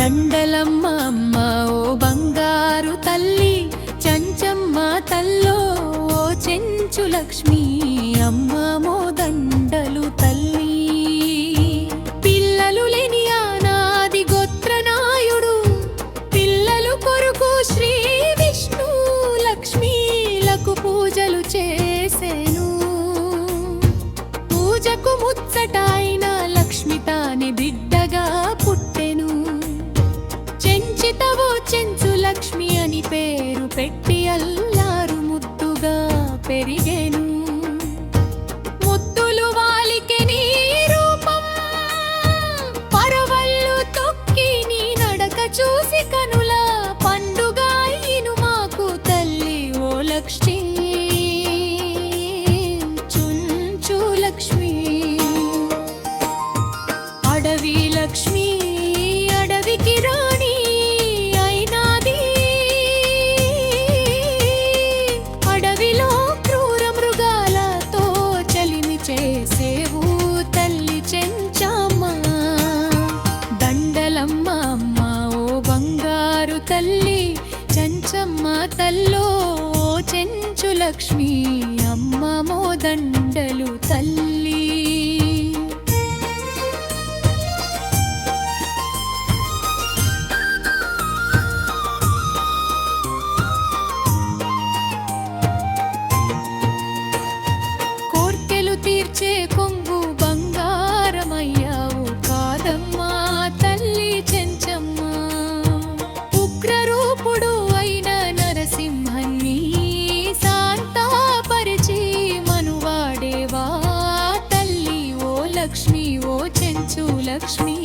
దండలమ్మ అమ్మ ఓ బంగారు తల్లి చంచమ్మ తల్లో ఓ చెంచు లక్ష్మి అమ్మ మో దండలు తల్లి. పిల్లలు లేని అనాది గోత్రనాయుడు పిల్లలు కొరకు శ్రీ విష్ణు లక్ష్మీలకు పూజలు చేసెను. పూజకు ముచ్చటైన లక్ష్మి తాని బిడ్డగా పుట్టెను. చెంచితవో చెంచు లక్ష్మి అని పేరు పెట్టి అల్లారు ముద్దుగా పెరిగెను. ముద్దులు వాలికె నీ రూపం పరవళ్ళు తొక్కి నీ నడక చూసి కనుల పండుగ అయిను మాకు తల్లి ఓ లక్ష్మి చుంచు లక్ష్మి. అడవి లక్ష్మి అడవికి రాణి అయినాది. అడవిలో క్రూర మృగాలతో చలిమి చేసేవు తల్లి చెంచమ్మ. దండలమ్మ అమ్మ ఓ బంగారు తల్లి చెంచమ్మ తల్లో ఓ చెంచు లక్ష్మి అమ్మ మో దండలు తల్లి. తీర్చే కొంగు బంగారమయ్యావు కాదమ్మా తల్లి చెంచమ్మ. ఉగ్రరూపుడు అయిన నరసింహన్ని శాంతపరిచి మనువాడేవా తల్లి ఓ లక్ష్మి ఓ చెంచు లక్ష్మి.